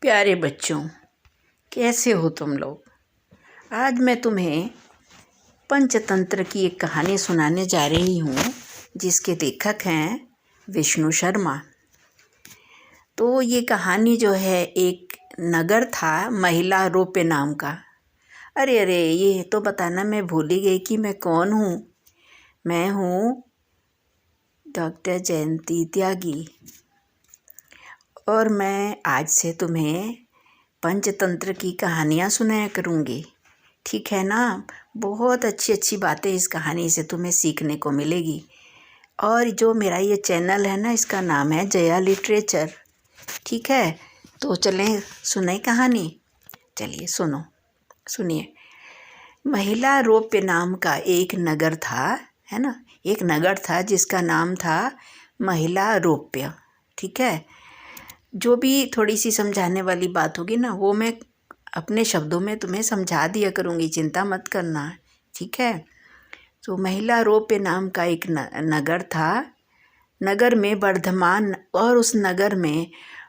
प्यारे बच्चों, कैसे हो तुम लोग। आज मैं तुम्हें पंचतंत्र की एक कहानी सुनाने जा रही हूँ, जिसके लेखक हैं विष्णु शर्मा। तो ये कहानी जो है, एक नगर था महिला रोप्य नाम का। अरे अरे, ये तो बताना मैं भूल ही गई कि मैं कौन हूँ। मैं हूँ डॉक्टर जयंती त्यागी, और मैं आज से तुम्हें पंचतंत्र की कहानियाँ सुनाया करूँगी। ठीक है ना। बहुत अच्छी अच्छी बातें इस कहानी से तुम्हें सीखने को मिलेगी। और जो मेरा ये चैनल है ना, इसका नाम है जया लिटरेचर। ठीक है, तो चलें सुने कहानी। चलिए सुनिए। महिला रोप्य नाम का एक नगर था, है ना। एक नगर था जिसका नाम था महिला रोप्य। ठीक है। जो भी थोड़ी सी समझाने वाली बात होगी ना, वो मैं अपने शब्दों में तुम्हें समझा दिया करूँगी, चिंता मत करना। ठीक है। तो महिला रोप्य नाम का एक नगर था। नगर में वर्धमान, और उस नगर में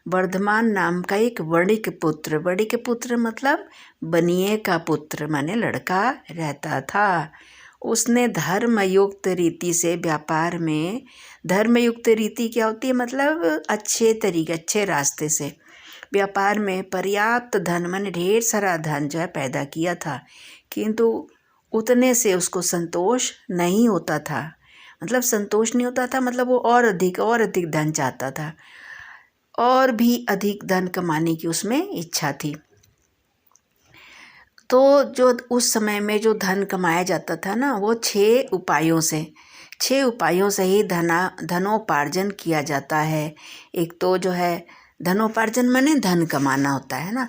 वर्धमान नाम का एक वणिक पुत्र मतलब बनिए का पुत्र माने लड़का रहता था। उसने धर्मयुक्त रीति से व्यापार में, धर्मयुक्त रीति क्या होती है, मतलब अच्छे तरीके, अच्छे रास्ते से व्यापार में पर्याप्त धन माने ढेर सारा धन जो है पैदा किया था। किंतु उतने से उसको संतोष नहीं होता था। मतलब संतोष नहीं होता था, मतलब वो और अधिक धन चाहता था, और भी अधिक धन कमाने की उसमें इच्छा थी। तो जो उस समय में जो धन कमाया जाता था ना, वो 6 उपायों से ही धनोपार्जन किया जाता है। एक तो जो है धनोपार्जन माने धन कमाना होता है ना।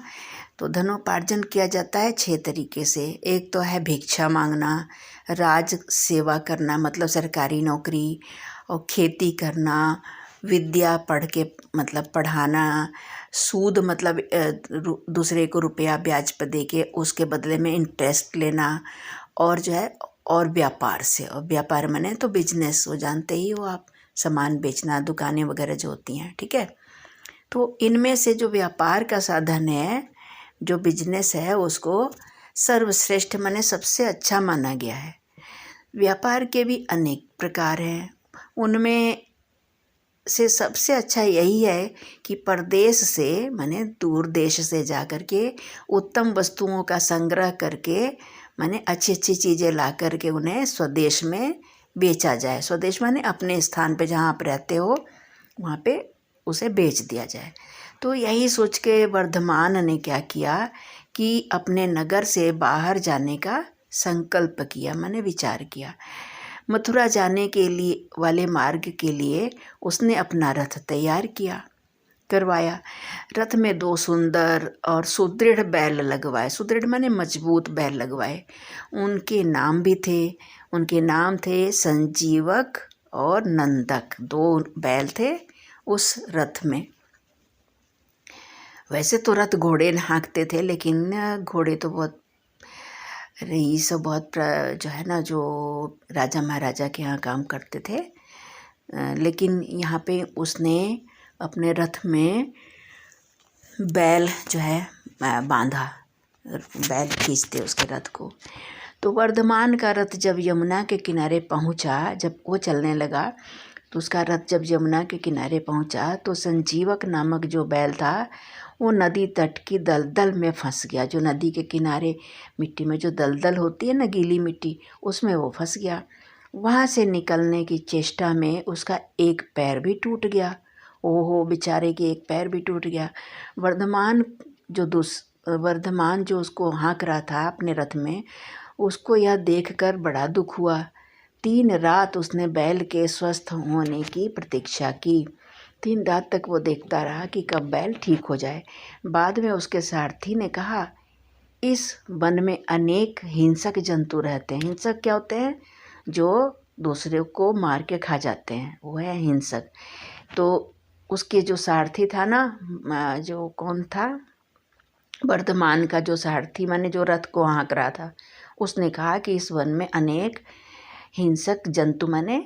तो धनोपार्जन किया जाता है 6 तरीके से। एक तो है भिक्षा मांगना, राज सेवा करना मतलब सरकारी नौकरी, और खेती करना, विद्या पढ़ के मतलब पढ़ाना, सूद मतलब दूसरे को रुपया ब्याज पर दे के उसके बदले में इंटरेस्ट लेना, और जो है और व्यापार से, और व्यापार माने तो बिजनेस, वो जानते ही हो आप, सामान बेचना, दुकानें वगैरह जो होती हैं। ठीक है। तो इनमें से जो व्यापार का साधन है, जो बिजनेस है, उसको सर्वश्रेष्ठ माने सबसे अच्छा माना गया है। व्यापार के भी अनेक प्रकार हैं, उनमें से सबसे अच्छा यही है कि परदेश से माने दूर देश से जा कर के उत्तम वस्तुओं का संग्रह करके माने अच्छी अच्छी चीज़ें ला कर के उन्हें स्वदेश में बेचा जाए। स्वदेश माने अपने स्थान पे जहाँ आप रहते हो वहाँ पे उसे बेच दिया जाए। तो यही सोच के वर्धमान ने क्या किया कि अपने नगर से बाहर जाने का संकल्प किया, माने विचार किया। मथुरा जाने के लिए वाले मार्ग के लिए उसने अपना रथ तैयार करवाया। रथ में 2 सुंदर और सुदृढ़ बैल लगवाए। सुदृढ़ माने मजबूत बैल लगवाए। उनके नाम भी थे। उनके नाम थे संजीवक और नंदक। 2 बैल थे उस रथ में। वैसे तो रथ घोड़े हाँकते थे, लेकिन घोड़े तो बहुत रईस, बहुत जो है ना, जो राजा महाराजा के यहाँ काम करते थे। लेकिन यहाँ पे उसने अपने रथ में बैल जो है बांधा, बैल खींचते उसके रथ को। तो वर्धमान का रथ जब यमुना के किनारे पहुँचा, जब वो चलने लगा, तो उसका रथ जब यमुना के किनारे पहुँचा तो संजीवक नामक जो बैल था वो नदी तट की दलदल में फंस गया। जो नदी के किनारे मिट्टी में जो दलदल होती है ना, गीली मिट्टी, उसमें वो फंस गया। वहाँ से निकलने की चेष्टा में उसका एक पैर भी टूट गया। ओहो, बेचारे की एक पैर भी टूट गया। वर्धमान जो उसको हाँक रहा था अपने रथ में, उसको यह देखकर बड़ा दुख हुआ। 3 रात उसने बैल के स्वस्थ होने की प्रतीक्षा की। 3 रात तक वो देखता रहा कि कब बैल ठीक हो जाए। बाद में उसके सारथी ने कहा, इस वन में अनेक हिंसक जंतु रहते हैं। हिंसक क्या होते हैं? जो दूसरे को मार के खा जाते हैं, वो है हिंसक। तो उसके जो सारथी था ना, जो कौन था, वर्धमान का जो सारथी माने जो रथ को हाँक रहा था, उसने कहा कि इस वन में अनेक हिंसक जंतु माने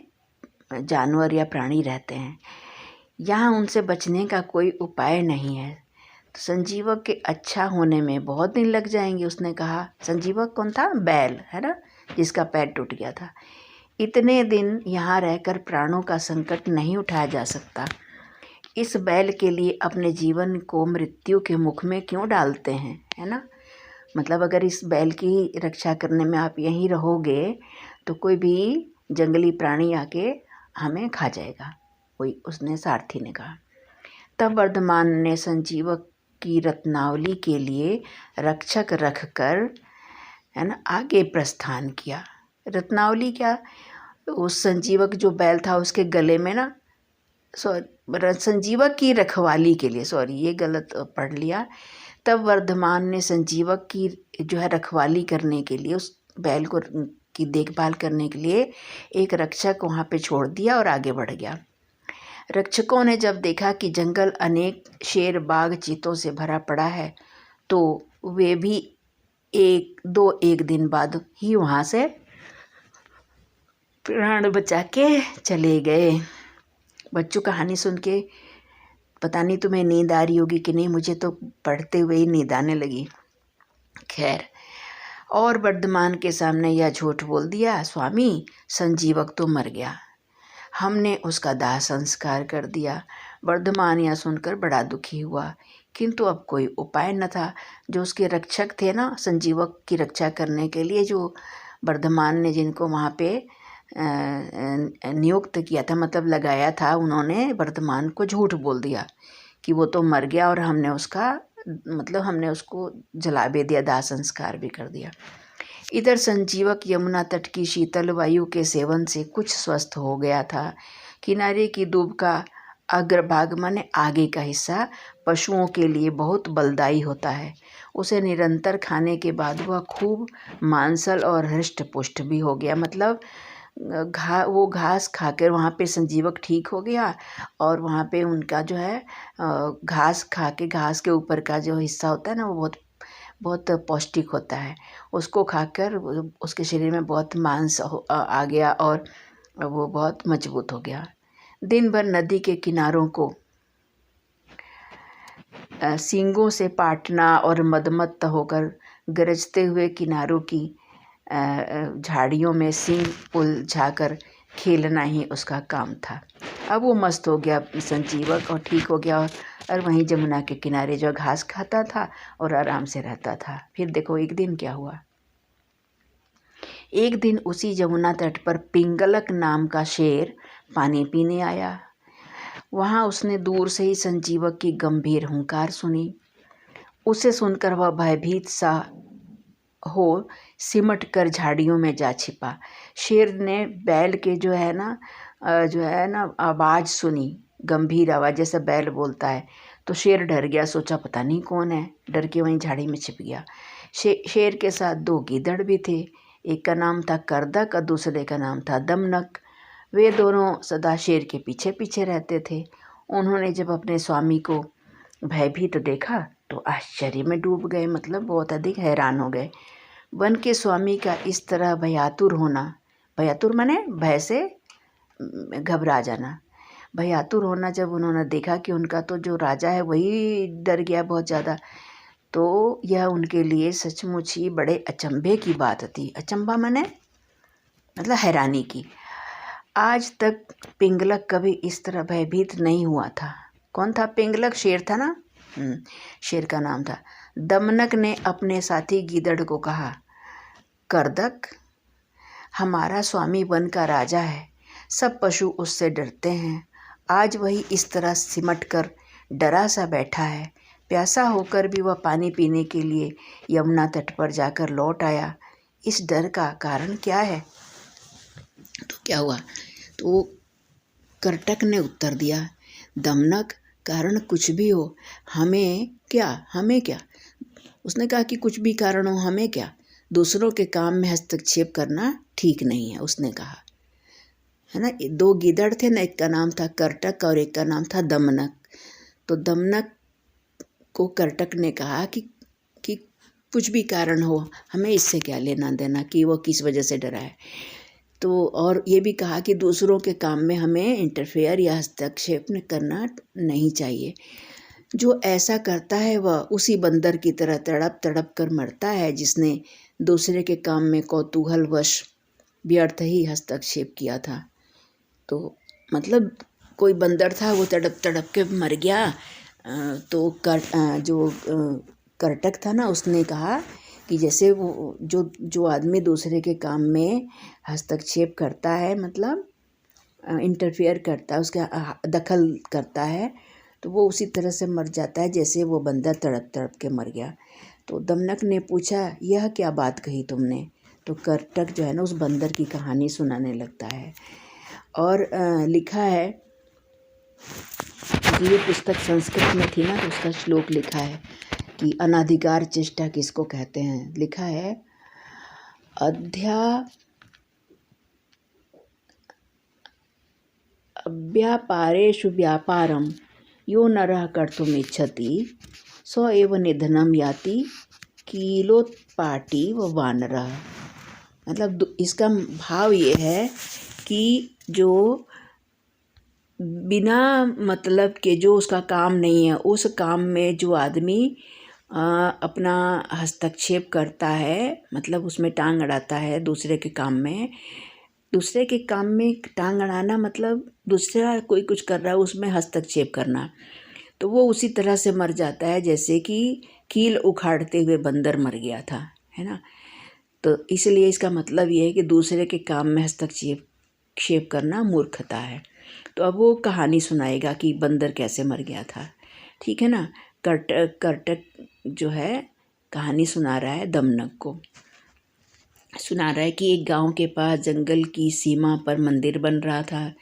जानवर या प्राणी रहते हैं, यहाँ उनसे बचने का कोई उपाय नहीं है। तो संजीवक के अच्छा होने में बहुत दिन लग जाएंगे। उसने कहा, संजीवक कौन था? बैल, है ना, जिसका पैर टूट गया था। इतने दिन यहाँ रहकर प्राणों का संकट नहीं उठाया जा सकता। इस बैल के लिए अपने जीवन को मृत्यु के मुख में क्यों डालते हैं, है ना। मतलब अगर इस बैल की रक्षा करने में आप यहीं रहोगे तो कोई भी जंगली प्राणी आके हमें खा जाएगा, कोई, उसने सारथी ने कहा। तब वर्धमान ने संजीवक की रत्नावली के लिए रक्षक रखकर, है ना, आगे प्रस्थान किया। रत्नावली क्या? उस संजीवक जो बैल था उसके गले में ना, संजीवक की रखवाली के लिए, सॉरी ये गलत पढ़ लिया। तब वर्धमान ने संजीवक की जो है रखवाली करने के लिए, उस बैल को की देखभाल करने के लिए एक रक्षक वहाँ पे छोड़ दिया और आगे बढ़ गया। रक्षकों ने जब देखा कि जंगल अनेक शेर, बाघ, चीतों से भरा पड़ा है तो वे भी एक दिन बाद ही वहाँ से प्राण बचा के चले गए। बच्चों, कहानी सुन के पता नहीं तुम्हें नींद आ रही होगी कि नहीं, मुझे तो पढ़ते हुए ही नींद आने लगी। खैर, और वर्धमान के सामने यह झूठ बोल दिया, स्वामी संजीवक तो मर गया, हमने उसका दाह संस्कार कर दिया। वर्धमान यह सुनकर बड़ा दुखी हुआ, किंतु अब कोई उपाय न था। जो उसके रक्षक थे ना, संजीवक की रक्षा करने के लिए जो वर्धमान ने जिनको वहाँ पे नियुक्त किया था, मतलब लगाया था, उन्होंने वर्धमान को झूठ बोल दिया कि वो तो मर गया और हमने उसको जला भी दिया, दाह संस्कार भी कर दिया। इधर संजीवक यमुना तट की शीतल वायु के सेवन से कुछ स्वस्थ हो गया था। किनारे की दूब का अग्रभाग माने आगे का हिस्सा पशुओं के लिए बहुत बलदायी होता है। उसे निरंतर खाने के बाद वह खूब मांसल और हृष्ट पुष्ट भी हो गया। मतलब वो घास खाकर वहाँ पे संजीवक ठीक हो गया और वहाँ पे उनका जो है घास खा के, घास के ऊपर का जो हिस्सा होता है ना, वो बहुत बहुत पौष्टिक होता है। उसको खाकर उसके शरीर में बहुत मांस आ गया और वो बहुत मजबूत हो गया। दिन भर नदी के किनारों को सींगों से पाटना और मदमत्त होकर गरजते हुए किनारों की झाड़ियों में सींग उलझाकर खेलना ही उसका काम था। अब वो मस्त हो गया संजीवक और ठीक हो गया और वहीं जमुना के किनारे जो घास खाता था और आराम से रहता था। फिर देखो एक दिन क्या हुआ। एक दिन उसी जमुना तट पर पिंगलक नाम का शेर पानी पीने आया। वहाँ उसने दूर से ही संजीवक की गंभीर हुंकार सुनी। उसे सुनकर वह भयभीत सा हो सिमट कर झाड़ियों में जा छिपा। शेर ने बैल के जो है ना आवाज़ सुनी, गंभीर आवाज़ जैसे बैल बोलता है, तो शेर डर गया, सोचा पता नहीं कौन है, डर के वहीं झाड़ी में छिप गया। शेर के साथ 2 गीदड़ भी थे, एक का नाम था करदक और दूसरे का नाम था दमनक। वे दोनों सदा शेर के पीछे पीछे रहते थे। उन्होंने जब अपने स्वामी को भयभीत देखा तो आश्चर्य में डूब गए, मतलब बहुत अधिक हैरान हो गए। वन के स्वामी का इस तरह भयातुर होना, भयातुर माने भय से घबरा जाना, भयातुर होना जब उन्होंने देखा कि उनका तो जो राजा है वही डर गया बहुत ज़्यादा, तो यह उनके लिए सचमुच ही बड़े अचंभे की बात थी। अचंभा माने मतलब हैरानी की। आज तक पिंगलक कभी इस तरह भयभीत नहीं हुआ था। कौन था पिंगलक? शेर था ना, शेर का नाम था। दमनक ने अपने साथी गीदड़ को कहा, करदक, हमारा स्वामी वन का राजा है, सब पशु उससे डरते हैं। आज वही इस तरह सिमट कर डरा सा बैठा है। प्यासा होकर भी वह पानी पीने के लिए यमुना तट पर जाकर लौट आया। इस डर का कारण क्या है? तो क्या हुआ, तो करटक ने उत्तर दिया, दमनक, कारण कुछ भी हो, हमें क्या। उसने कहा कि कुछ भी कारण हो, हमें क्या, दूसरों के काम में हस्तक्षेप करना ठीक नहीं है, उसने कहा, है ना। 2 गीदड़ थे ना, एक का नाम था करटक और एक का नाम था दमनक। तो दमनक को करटक ने कहा कि कुछ भी कारण हो, हमें इससे क्या लेना देना कि वो किस वजह से डरा है। तो और ये भी कहा कि दूसरों के काम में हमें इंटरफेयर या हस्तक्षेप करना नहीं चाहिए। जो ऐसा करता है वह उसी बंदर की तरह तड़प तड़प कर मरता है जिसने दूसरे के काम में कौतूहलवश व्यर्थ ही हस्तक्षेप किया था। तो मतलब कोई बंदर था, वो तड़प तड़प के मर गया। तो करटक था ना, उसने कहा कि जैसे वो जो जो आदमी दूसरे के काम में हस्तक्षेप करता है, मतलब इंटरफेयर करता है, उसका दखल करता है, तो वो उसी तरह से मर जाता है जैसे वो बंदर तड़प तड़प के मर गया। तो दमनक ने पूछा, यह क्या बात कही तुमने? तो करटक जो है ना, उस बंदर की कहानी सुनाने लगता है। और लिखा है कि ये पुस्तक संस्कृत में थी ना, तो उसका श्लोक लिखा है कि अनाधिकार चेष्टा किसको कहते हैं। लिखा है, अव्यापारेषु व्यापारम यो नरः कर्तुम् इच्छति स एव निधनम याति कीलोत्पाटी व वानरः। मतलब इसका भाव ये है कि जो बिना मतलब के जो उसका काम नहीं है, उस काम में जो आदमी अपना हस्तक्षेप करता है, मतलब उसमें टांग अड़ाता है दूसरे के काम में। दूसरे के काम में टांग अड़ाना मतलब दूसरा कोई कुछ कर रहा है उसमें हस्तक्षेप करना, तो वो उसी तरह से मर जाता है जैसे कि कील उखाड़ते हुए बंदर मर गया था, है ना। तो इसलिए इसका मतलब ये है कि दूसरे के काम में हस्तक्षेप करना मूर्खता है। तो अब वो कहानी सुनाएगा कि बंदर कैसे मर गया था, ठीक है ना। करटक जो है कहानी सुना रहा है, दमनक को सुना रहा है कि एक गांव के पास जंगल की सीमा पर मंदिर बन रहा था।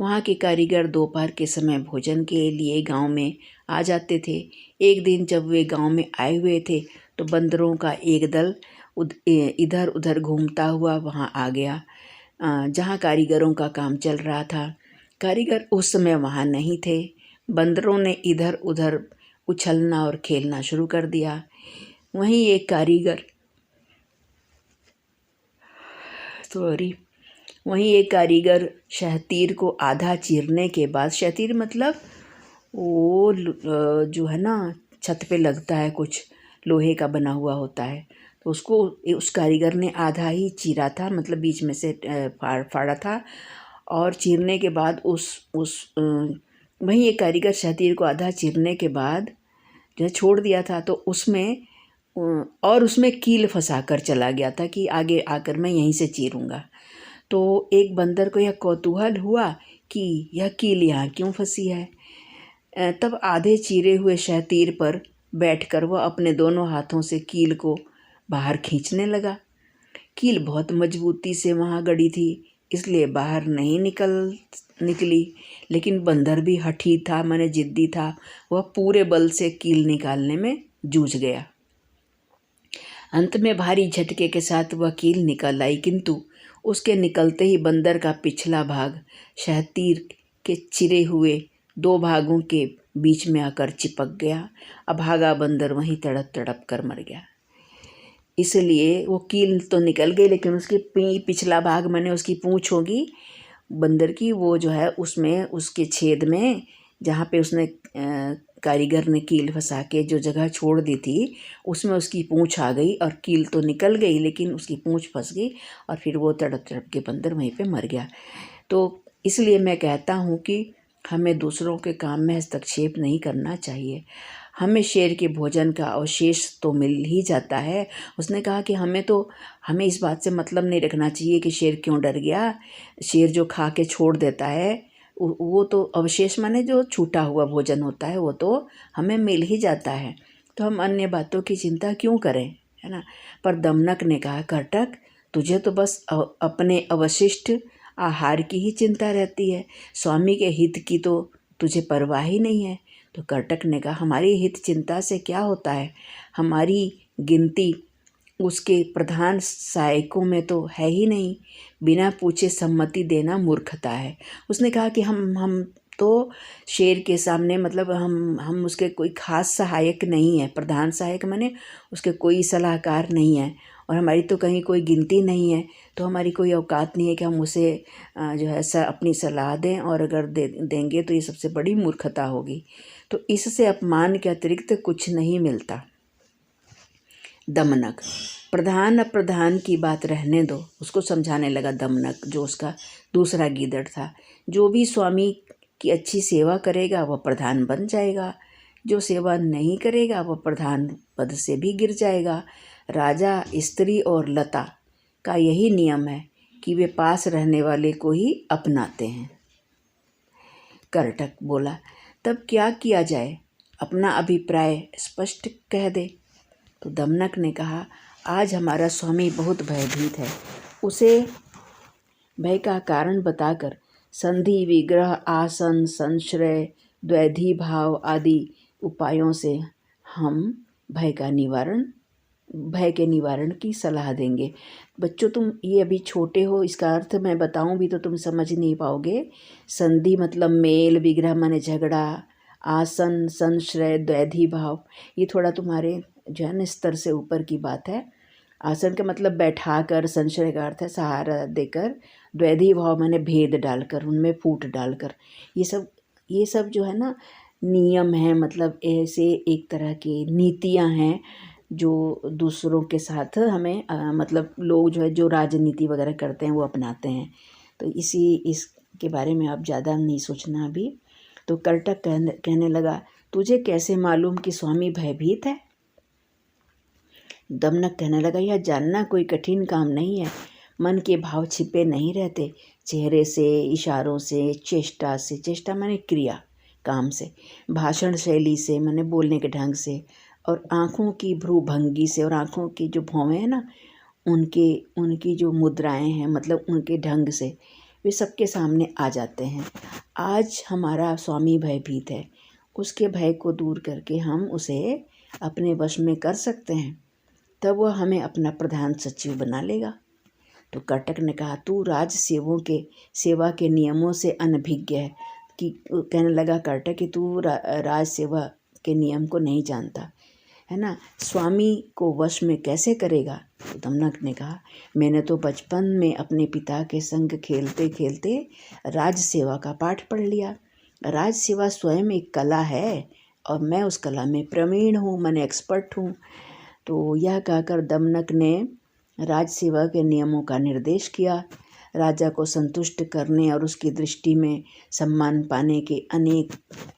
वहाँ के कारीगर दोपहर के समय भोजन के लिए गांव में आ जाते थे। एक दिन जब वे गांव में आए हुए थे तो बंदरों का एक दल इधर उधर घूमता हुआ वहाँ आ गया जहाँ कारीगरों का काम चल रहा था। कारीगर उस समय वहाँ नहीं थे। बंदरों ने इधर उधर उछलना और खेलना शुरू कर दिया। वहीं एक कारीगर शहतीर को आधा चीरने के बाद, शहतीर मतलब वो जो है ना छत पे लगता है, कुछ लोहे का बना हुआ होता है, तो उसको उस कारीगर ने आधा ही चीरा था, मतलब बीच में से फाड़ा था। और चीरने के बाद वहीं एक कारीगर शहतीर को आधा चीरने के बाद जो है छोड़ दिया था, तो उसमें कील फंसा कर चला गया था कि आगे आकर मैं यहीं से चीरूँगा। तो एक बंदर को यह कौतूहल हुआ कि यह कील यहाँ क्यों फंसी है। तब आधे चीरे हुए शहतीर पर बैठकर वह अपने दोनों हाथों से कील को बाहर खींचने लगा। कील बहुत मजबूती से वहाँ गड़ी थी, इसलिए बाहर नहीं निकली। लेकिन बंदर भी हठी था, माने जिद्दी था। वह पूरे बल से कील निकालने में जूझ गया। अंत में भारी झटके के साथ वह कील निकल आई, किंतु उसके निकलते ही बंदर का पिछला भाग शहतीर के चिरे हुए दो भागों के बीच में आकर चिपक गया। अभागा बंदर वहीं तड़प तड़प कर मर गया। इसलिए वो कील तो निकल गई, लेकिन उसकी पिछला भाग, माने उसकी पूँछ होगी बंदर की, वो जो है उसमें उसके छेद में जहाँ पे उसने कारीगर ने कील फंसा के जो जगह छोड़ दी थी उसमें उसकी पूँछ आ गई, और कील तो निकल गई लेकिन उसकी पूँछ फंस गई, और फिर वो तड़प तड़प के बंदर वहीं पे मर गया। तो इसलिए मैं कहता हूँ कि हमें दूसरों के काम में हस्तक्षेप नहीं करना चाहिए। हमें शेर के भोजन का अवशेष तो मिल ही जाता है। उसने कहा कि हमें इस बात से मतलब नहीं रखना चाहिए कि शेर क्यों डर गया। शेर जो खा के छोड़ देता है वो तो अवशेष, माने जो छूटा हुआ भोजन होता है, वो तो हमें मिल ही जाता है। तो हम अन्य बातों की चिंता क्यों करें, है ना। पर दमनक ने कहा, करटक तुझे तो बस अपने अवशिष्ट आहार की ही चिंता रहती है, स्वामी के हित की तो तुझे परवाह ही नहीं है। तो करटक ने कहा, हमारी हित चिंता से क्या होता है, हमारी गिनती उसके प्रधान सहायकों में तो है ही नहीं। बिना पूछे सम्मति देना मूर्खता है। उसने कहा कि हम तो शेर के सामने, मतलब हम उसके कोई खास सहायक नहीं है। प्रधान सहायक माने उसके कोई सलाहकार नहीं है, और हमारी तो कहीं कोई गिनती नहीं है, तो हमारी कोई औकात नहीं है कि हम उसे जो है अपनी सलाह दें, और अगर देंगे तो ये सबसे बड़ी मूर्खता होगी। तो इससे अपमान के अतिरिक्त कुछ नहीं मिलता। दमनक, प्रधान अप्रधान की बात रहने दो, उसको समझाने लगा दमनक, जो उसका दूसरा गीदड़ था। जो भी स्वामी की अच्छी सेवा करेगा वह प्रधान बन जाएगा, जो सेवा नहीं करेगा वह प्रधान पद से भी गिर जाएगा। राजा, स्त्री और लता का यही नियम है कि वे पास रहने वाले को ही अपनाते हैं। करटक बोला, तब क्या किया जाए? अपना अभिप्राय स्पष्ट कह दे। तो दमनक ने कहा, आज हमारा स्वामी बहुत भयभीत है। उसे भय का कारण बताकर संधि, विग्रह, आसन, संश्रय, द्वैधी भाव आदि उपायों से हम भय के निवारण की सलाह देंगे। बच्चों, तुम ये अभी छोटे हो, इसका अर्थ मैं बताऊं भी तो तुम समझ नहीं पाओगे। संधि मतलब मेल, विग्रह माने झगड़ा, आसन, संश्रय, द्वैधी भाव, ये थोड़ा तुम्हारे जो है ना स्तर से ऊपर की बात है। आसन का मतलब बैठाकर, संश्रय का अर्थ है सहारा देकर, द्वैधी भाव माने भेद डालकर, उनमें फूट डालकर। ये सब जो है ना नियम है, मतलब ऐसे एक तरह की नीतियां हैं जो दूसरों के साथ हमें मतलब लोग जो है जो राजनीति वगैरह करते हैं वो अपनाते हैं। तो इसके बारे में आप ज़्यादा नहीं सोचना अभी। तो करटक कहने लगा, तुझे कैसे मालूम कि स्वामी भयभीत है? दमनक कहने लगा, यह जानना कोई कठिन काम नहीं है। मन के भाव छिपे नहीं रहते। चेहरे से, इशारों से, चेष्टा माने क्रिया, काम से, भाषण शैली से माने बोलने के ढंग से, और आँखों की भ्रूभंगी से, और आँखों की जो भौवें हैं ना उनकी जो मुद्राएं हैं मतलब उनके ढंग से वे सबके सामने आ जाते हैं। आज हमारा स्वामी भयभीत है, उसके भय को दूर करके हम उसे अपने वश में कर सकते हैं, तब वह हमें अपना प्रधान सचिव बना लेगा। तो करटक ने कहा, तू सेवा के नियमों से अनभिज्ञ है। कि कहने लगा करटक कि तू राज सेवा के नियम को नहीं जानता है ना, स्वामी को वश में कैसे करेगा? तो दमनक ने कहा, मैंने तो बचपन में अपने पिता के संग खेलते खेलते राज सेवा का पाठ पढ़ लिया। राज सेवा स्वयं एक कला है और मैं उस कला में प्रवीण हूँ, मैंने एक्सपर्ट हूँ। तो यह कहकर दमनक ने राज सेवा के नियमों का निर्देश किया। राजा को संतुष्ट करने और उसकी दृष्टि में सम्मान पाने के अनेक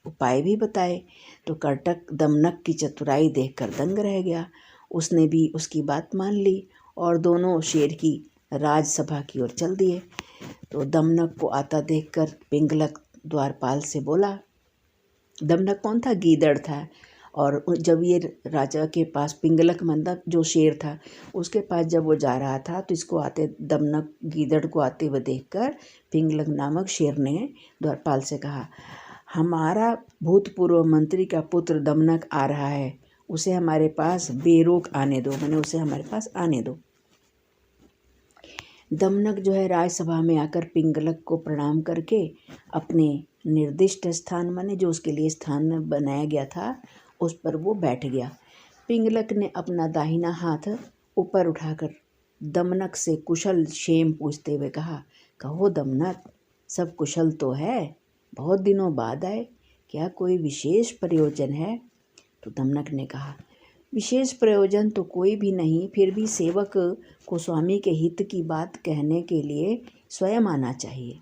उपाय भी बताए। तो करटक दमनक की चतुराई देखकर दंग रह गया। उसने भी उसकी बात मान ली और दोनों शेर की राजसभा की ओर चल दिए। तो दमनक को आता देखकर पिंगलक द्वारपाल से बोला, दमनक कौन था? गीदड़ था। और जब ये राजा के पास पिंगलक मतलब जो शेर था उसके पास जब वो जा रहा था तो इसको आते दमनक गीदड़ को आते हुए देखकर पिंगलक नामक शेर ने द्वारपाल से कहा, हमारा भूतपूर्व मंत्री का पुत्र दमनक आ रहा है, उसे हमारे पास बेरोक आने दो, मैंने उसे हमारे पास आने दो। दमनक जो है राजसभा में आकर पिंगलक को प्रणाम करके अपने निर्दिष्ट स्थान माने जो उसके लिए स्थान बनाया गया था उस पर वो बैठ गया। पिंगलक ने अपना दाहिना हाथ ऊपर उठाकर दमनक से कुशल क्षेम पूछते हुए कहा, कहो दमनक, सब कुशल तो है? बहुत दिनों बाद आए, क्या कोई विशेष प्रयोजन है? तो दमनक ने कहा, विशेष प्रयोजन तो कोई भी नहीं, फिर भी सेवक को स्वामी के हित की बात कहने के लिए स्वयं आना चाहिए,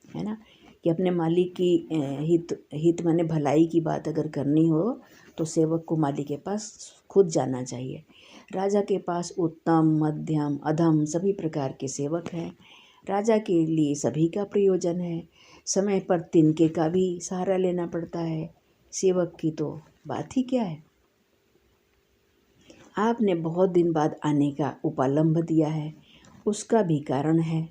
है ना। कि अपने मालिक की हित माने भलाई की बात अगर करनी हो तो सेवक को मालिक के पास खुद जाना चाहिए। राजा के पास उत्तम, मध्यम, अधम सभी प्रकार के सेवक हैं। राजा के लिए सभी का प्रयोजन है। समय पर तिनके का भी सहारा लेना पड़ता है, सेवक की तो बात ही क्या है। आपने बहुत दिन बाद आने का उपालंब दिया है, उसका भी कारण है।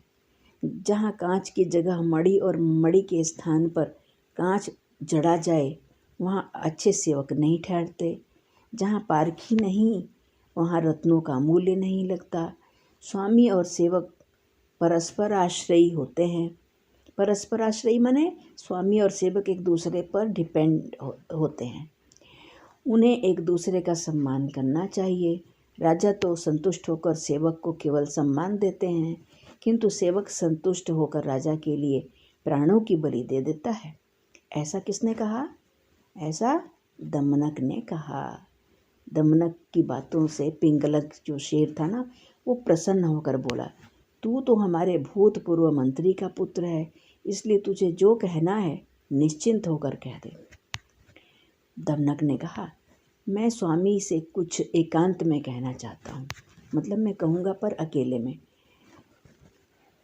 जहाँ कांच की जगह मणि और मणि के स्थान पर कांच जड़ा जाए वहाँ अच्छे सेवक नहीं ठहरते। जहाँ पारखी नहीं वहाँ रत्नों का मूल्य नहीं लगता। स्वामी और सेवक परस्पर आश्रयी होते हैं। परस्पर आश्रयी माने स्वामी और सेवक एक दूसरे पर डिपेंड होते हैं, उन्हें एक दूसरे का सम्मान करना चाहिए। राजा तो संतुष्ट होकर सेवक को केवल सम्मान देते हैं, किंतु सेवक संतुष्ट होकर राजा के लिए प्राणों की बलि दे देता है। ऐसा किसने कहा? ऐसा दमनक ने कहा। दमनक की बातों से पिंगलक जो शेर था ना, वो प्रसन्न होकर बोला, तू तो हमारे भूतपूर्व मंत्री का पुत्र है, इसलिए तुझे जो कहना है निश्चिंत होकर कह दे। दमनक ने कहा, मैं स्वामी से कुछ एकांत में कहना चाहता हूँ, मतलब मैं कहूँगा पर अकेले में।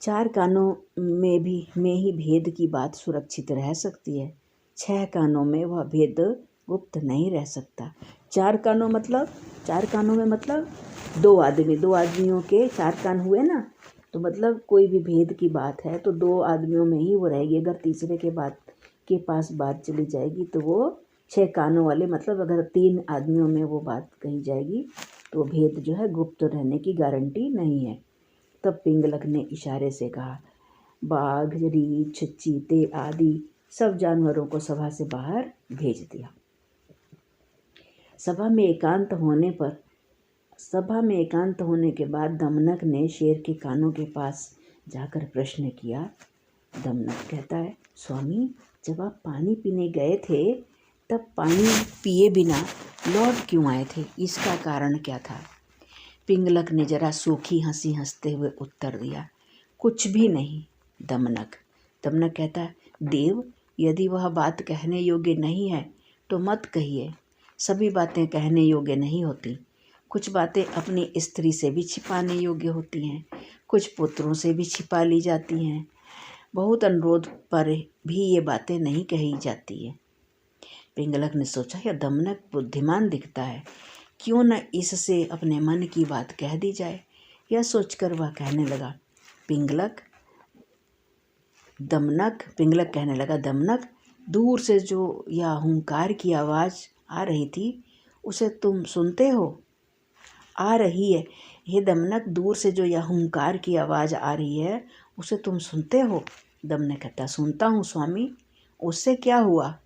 4 कानों में ही भेद की बात सुरक्षित रह सकती है, 6 कानों में वह भेद गुप्त नहीं रह सकता। 4 कानों में मतलब 2 आदमियों के 4 कान हुए ना, तो मतलब कोई भी भेद की बात है तो 2 आदमियों में ही वो रहेगी। अगर तीसरे के पास बात चली जाएगी तो वो 6 कानों वाले, मतलब अगर 3 आदमियों में वो बात कही जाएगी तो भेद जो है गुप्त रहने की गारंटी नहीं है। तब पिंगलक ने इशारे से कहा, बाघ, रीछ, चीते आदि सब जानवरों को सभा से बाहर भेज दिया। सभा में एकांत होने के बाद दमनक ने शेर के कानों के पास जाकर प्रश्न किया। दमनक कहता है, स्वामी, जब आप पानी पीने गए थे तब पानी पिए बिना लौट क्यों आए थे, इसका कारण क्या था? पिंगलक ने जरा सूखी हंसी हंसते हुए उत्तर दिया, कुछ भी नहीं दमनक। दमनक कहता है, देव, यदि वह बात कहने योग्य नहीं है तो मत कहिए। सभी बातें कहने योग्य नहीं होती। कुछ बातें अपनी स्त्री से भी छिपाने योग्य होती हैं, कुछ पुत्रों से भी छिपा ली जाती हैं। बहुत अनुरोध पर भी ये बातें नहीं कही जाती है। पिंगलक ने सोचा, यह दमनक बुद्धिमान दिखता है, क्यों न इससे अपने मन की बात कह दी जाए। यह सोचकर वह कहने लगा, पिंगलक कहने लगा, दमनक, दूर से जो यह हुंकार की आवाज़ आ रही थी उसे तुम सुनते हो? आ रही है। हे दमनक, दूर से जो यह हुंकार की आवाज़ आ रही है उसे तुम सुनते हो? दमनक कहता, सुनता हूँ स्वामी, उससे क्या हुआ?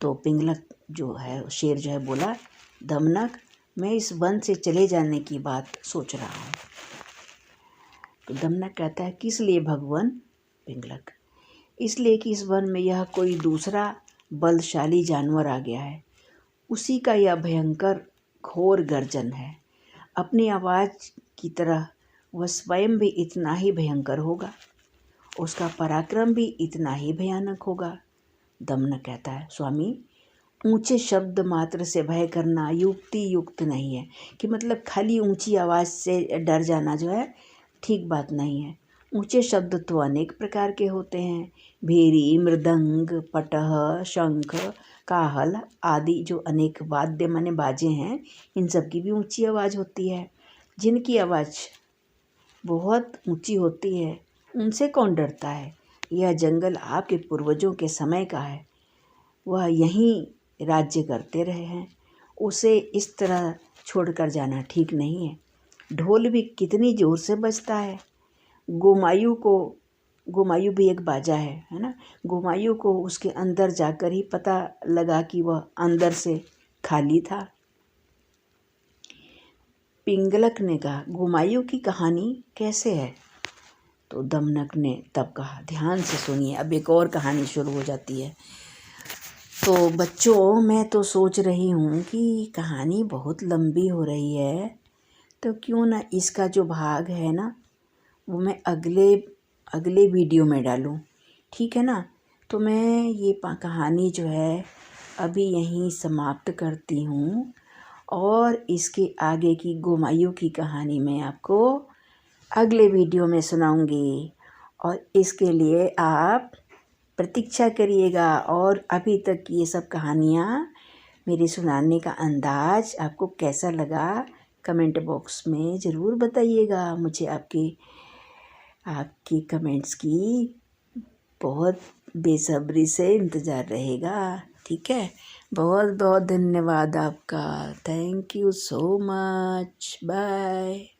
तो पिंगलक जो है, शेर जो है, बोला, दमनक, मैं इस वन से चले जाने की बात सोच रहा हूँ। तो दमनक कहता है, किस लिए भगवान? पिंगलक, इसलिए कि इस वन में यह कोई दूसरा बलशाली जानवर आ गया है। उसी का यह भयंकर घोर गर्जन है। अपनी आवाज़ की तरह वह स्वयं भी इतना ही भयंकर होगा, उसका पराक्रम भी इतना ही भयानक होगा। दमनक कहता है, स्वामी, ऊंचे शब्द मात्र से भय करना युक्त नहीं है, कि मतलब खाली ऊंची आवाज़ से डर जाना जो है ठीक बात नहीं है। ऊंचे शब्द तो अनेक प्रकार के होते हैं। भेरी, मृदंग, पटह, शंख, काहल आदि जो अनेक वाद्य माने बाजे हैं, इन सब की भी ऊंची आवाज़ होती है। जिनकी आवाज़ बहुत ऊंची होती है उनसे कौन डरता है? यह जंगल आपके पूर्वजों के समय का है, वह यहीं राज्य करते रहे हैं, उसे इस तरह छोड़कर जाना ठीक नहीं है। ढोल भी कितनी ज़ोर से बजता है। गोमायु भी एक बाजा है ना। गोमायु को उसके अंदर जाकर ही पता लगा कि वह अंदर से खाली था। पिंगलक ने कहा, गोमायु की कहानी कैसे है? तो दमनक ने तब कहा, ध्यान से सुनिए, अब एक और कहानी शुरू हो जाती है। तो बच्चों, मैं तो सोच रही हूँ कि कहानी बहुत लंबी हो रही है, तो क्यों ना इसका जो भाग है ना वो मैं अगले वीडियो में डालूँ, ठीक है ना। तो मैं ये कहानी जो है अभी यहीं समाप्त करती हूँ, और इसके आगे की गोमायु की कहानी मैं आपको अगले वीडियो में सुनाऊँगी। और इसके लिए आप प्रतीक्षा करिएगा। और अभी तक ये सब कहानियाँ, मेरे सुनाने का अंदाज़ आपको कैसा लगा, कमेंट बॉक्स में ज़रूर बताइएगा। मुझे आपकी कमेंट्स की बहुत बेसब्री से इंतज़ार रहेगा, ठीक है। बहुत बहुत धन्यवाद आपका। Thank you so much. Bye.